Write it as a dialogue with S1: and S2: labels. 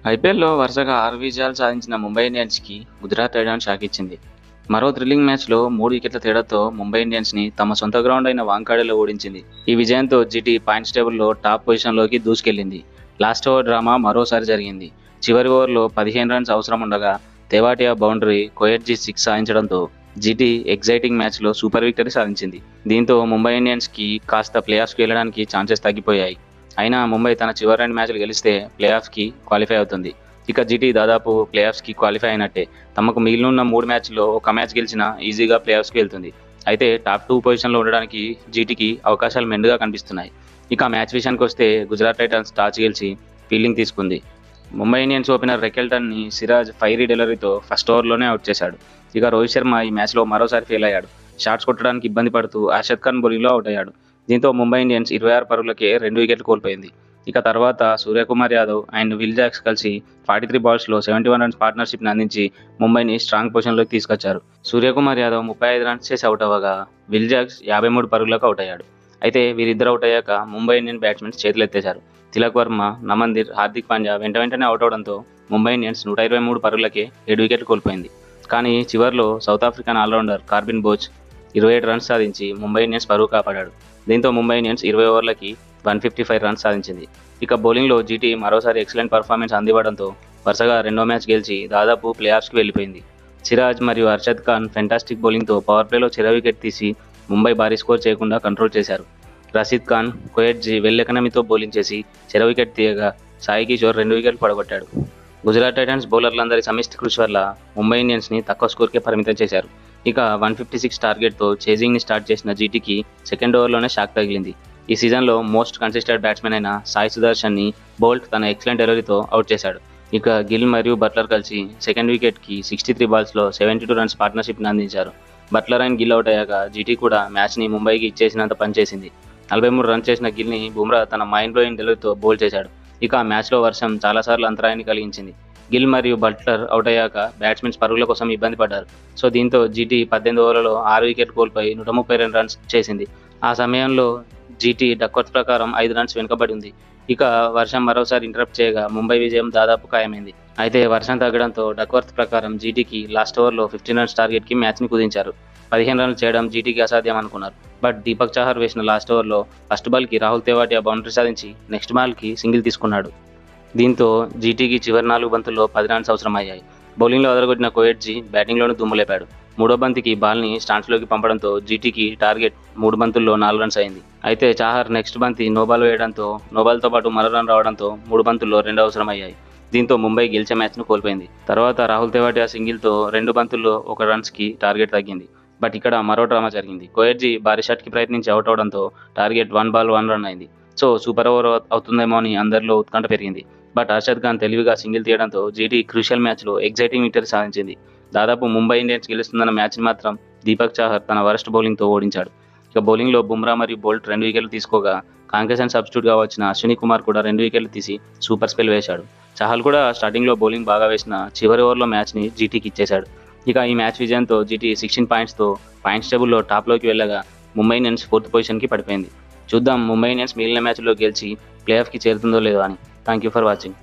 S1: ఐపీఎల్‌లో వరుసగా 6 విజయాలు సాధించిన ముంబై ఇండియన్స్‌కి గుజరాత్ టైటాన్స్ షాక్ ఇచ్చింది. మరో థ్రిల్లింగ్ మ్యాచ్‌లో 3 వికెట్ల తేడాతో ముంబై ఇండియన్స్‌ని తమ సొంత గ్రౌండ్ అయిన వాంఖేడేలో ఓడించింది. ఈ విజయంతో జీటీ పాయింట్స్ టేబుల్‌లో టాప్ పొజిషన్‌లోకి దూసుకెళ్లింది. లాస్ట్ ఓవర్ డ్రామా మరోసారి జరిగింది. చివరి ఓవర్లో 15 రన్స్ అవసరం ఉండగా తెవాటియా బౌండరీ, కొయెట్జీ 6 సాధించడంతో జీటీ ఎగ్జైటింగ్ మ్యాచ్‌లో సూపర్ విక్టరీ సాధించింది. దీంతో ముంబై ఇండియన్స్‌కి కాస్త ప్లేఆఫ్స్‌కి వెళ్లడానికి ఛాన్సెస్ తగ్గిపోయాయి. అయినా ముంబై తన చివరి 2 మ్యాచ్లు గెలిస్తే ప్లేఆఫ్స్‌కి క్వాలిఫై అవుతుంది. ఇక జీటీ దాదాపు ప్లేఆఫ్స్‌కి క్వాలిఫై అయినట్టే. తమకు మిగిలినున్న 3 మ్యాచ్‌ల్లో ఒక మ్యాచ్ గెలిచినా ఈజీగా ప్లేఆఫ్స్‌కి వెళ్తుంది. అయితే టాప్ 2 పొజిషన్‌లో ఉండడానికి జీటీకి అవకాశాలు మెండుగా కనిపిస్తున్నాయి. ఇక మ్యాచ్ విషయానికొస్తే గుజరాత్ టైటాన్స్ టాస్ గెలిచి ఫీల్డింగ్ తీసుకుంది. ముంబై ఇండియన్స్ ఓపెనర్ రెకెల్టన్ని సిరాజ్ ఫైరీ డెలివరీతో ఫస్ట్ ఓవర్లోనే అవుట్ చేశాడు. ఇక రోహిత్ శర్మ ఈ మ్యాచ్లో మరోసారి ఫెయిల్ అయ్యాడు. షాట్స్ కొట్టడానికి ఇబ్బంది పడుతూ అర్షద్ ఖాన్ బౌలింగ్లో అవుట్ అయ్యాడు. దీంతో ముంబై ఇండియన్స్ 26 పరుగులకే 2 వికెట్లు కోల్పోయింది. ఇక తర్వాత Suryakumar Yadav and Will Jacks కలిసి 43 బాల్స్లో 71 రన్స్ పార్ట్నర్షిప్ని అందించి ముంబైని స్ట్రాంగ్ పొజిషన్లోకి తీసుకొచ్చారు. సూర్యకుమార్ యాదవ్ 35 రన్స్ చేసి అవుట్ అవ్వగా విల్ జాక్స్ 53 పరుగులకు అవుట్ అయ్యాడు. అయితే వీరిద్దరు అవుట్ అయ్యాక ముంబై ఇండియన్ బ్యాట్స్మెన్స్ చేతులెత్తేశారు. తిలక్ వర్మ, నమందిర్, హార్దిక్ పాండ్యా వెంటనే అవుట్ అవడంతో ముంబై ఇండియన్స్ 123 పరుగులకే 7 వికెట్లు కోల్పోయింది. కానీ చివర్లో South African allrounder Corbin Bosch 27 runs సాధించి ముంబై ఇండియన్స్ పరుగు కాపాడాడు. దీంతో ముంబై ఇండియన్స్ 20 ఓవర్లకి 155 రన్స్ సాధించింది. ఇక బౌలింగ్లో జీటీ మరోసారి ఎక్సలెంట్ పర్ఫార్మెన్స్ అందివ్వడంతో వరుసగా రెండో మ్యాచ్ గెలిచి దాదాపు ప్లేఆఫ్స్కి వెళ్ళిపోయింది. సిరాజ్ మరియు అర్షద్ ఖాన్ ఫెంటాస్టిక్ బౌలింగ్తో పవర్ ప్లేలో చెరో వికెట్ తీసి ముంబై భారీ స్కోర్ చేయకుండా కంట్రోల్ చేశారు. రషీద్ ఖాన్, కొయెట్జీ వెల్ ఎకనమీతో బౌలింగ్ చేసి చెరో వికెట్ తీయగా సాయి కిషోర్ 2 వికెట్లు పడగొట్టాడు. గుజరాత్ టైటాన్స్ బౌలర్లందరి సమిష్టి కృషి వల్ల ముంబై ఇండియన్స్ని తక్కువ స్కోర్కే పరిమితం చేశారు. ఇక 156 టార్గెట్తో చేజింగ్ని స్టార్ట్ చేసిన జీటీకి సెకండ్ ఓవర్లోనే షాక్ తగిలింది. ఈ సీజన్లో మోస్ట్ కన్సిస్టెంట్ బ్యాట్స్మెన్ అయిన సాయి సుదర్శన్ని బోల్ట్ తన ఎక్సలెంట్ డెలివరీతో అవుట్ చేశాడు. ఇక గిల్ మరియు బట్లర్ కలిసి సెకండ్ వికెట్కి 63 బాల్స్లో 72 రన్స్ పార్ట్నర్షిప్ని అందించారు. బట్లర్ అండ్ గిల్ అవుట్ అయ్యాక జీటీ కూడా మ్యాచ్ని ముంబైకి ఇచ్చేసినంత పనిచేసింది. 43 రన్స్ చేసిన గిల్ని బుమ్రా తన మైండ్ బ్లోయింగ్ డెలివరీతో బౌల్ చేశాడు. ఇక ఆ మ్యాచ్లో వర్షం చాలాసార్లు అంతరాయాన్ని కలిగించింది. గిల్ మరియు బట్లర్ అవుట్ అయ్యాక బ్యాట్స్మెన్స్ పరుగుల కోసం ఇబ్బంది పడ్డారు. సో దీంతో జీటీ 18 ఓవర్లలో 6 వికెట్లు కోల్పోయి 132 రన్స్ చేసింది. ఆ సమయంలో జీటీ డక్వర్త్ ప్రకారం 5 రన్స్ వెనుకబడి ఉంది. ఇక వర్షం మరోసారి ఇంటరప్ట్ చేయగా ముంబై విజయం దాదాపు ఖాయమైంది. అయితే వర్షం తగ్గడంతో డక్వర్త్ ప్రకారం జీటీకి లాస్ట్ ఓవర్లో 15 రన్స్ టార్గెట్కి మ్యాచ్ని కుదించారు. 15 రన్స్ చేయడం జీటీకి అసాధ్యం అనుకున్నారు. బట్ దీపక్ చాహర్ వేసిన లాస్ట్ ఓవర్లో ఫస్ట్ బాల్కి రాహుల్ తెవాటియా బౌండరీ సాధించి నెక్స్ట్ బాల్కి సింగిల్ తీసుకున్నాడు. దీంతో జీటీకి చివరి 4 బంతుల్లో 10 రన్స్ అవసరమయ్యాయి. బౌలింగ్లో అదరగొట్టిన కొయెట్జీ బ్యాటింగ్లోనూ దుమ్ములేపాడు. మూడో బంతికి బాల్ని స్టాండ్స్లోకి పంపడంతో జీటీకి టార్గెట్ 3 బంతుల్లో 4 రన్స్ అయింది. అయితే చాహర్ నెక్స్ట్ బంతి నోబాల్ వేయడంతో నోబాల్తో పాటు మరో రన్ రావడంతో 3 బంతుల్లో 2 అవసరమయ్యాయి. దీంతో ముంబై గెలిచే మ్యాచ్ను కోల్పోయింది. తర్వాత రాహుల్ తెవాటియా సింగిల్తో 2 బంతుల్లో 1 రన్స్కి టార్గెట్ తగ్గింది. బట్ ఇక్కడ మరో డ్రామా జరిగింది. కొయెట్జీ భారీ షాట్కి ప్రయత్నించి అవుట్ అవడంతో టార్గెట్ 1 బాల్ 1 రన్ అయింది. సో సూపర్ ఓవర్ అవుతుందేమో అని అందరిలో ఉత్కంఠ పెరిగింది. బట్ అర్షద్ ఖాన్ తెలివిగా సింగిల్ తీయడంతో జీటీ క్రూషియల్ మ్యాచ్లో ఎగ్జైటింగ్ విక్టరీ సాధించింది. దాదాపు ముంబై ఇండియన్స్ గెలుస్తుందన్న మ్యాచ్ని మాత్రం దీపక్ చాహర్ తన వరస్ట్ బౌలింగ్తో ఓడించాడు. ఇక బౌలింగ్లో బుమ్రా మరియు బోల్ట్ 2 వికెట్లు తీసుకోగా కాంగ్రెస్ అండ్ సబ్స్టిట్యూట్గా వచ్చిన అశ్విని కుమార్ కూడా 2 వికెట్లు తీసి సూపర్ స్పెల్ వేశాడు. చహల్ కూడా స్టార్టింగ్లో బౌలింగ్ బాగా వేసిన చివరి ఓవర్లో మ్యాచ్ని జీటీకి ఇచ్చేశాడు. ఇక ఈ మ్యాచ్ విజయంతో జీటీ 16 పాయింట్స్తో పాయింట్స్ టేబుల్లో టాప్లోకి వెళ్ళగా ముంబై ఇండియన్స్ 4th పొజిషన్కి పడిపోయింది. చూద్దాం ముంబై ఇండియన్స్ మిగిలిన మ్యాచ్లో గెలిచి ప్లేఆఫ్కి చేరుతుందో లేదో అని. Thank you for watching.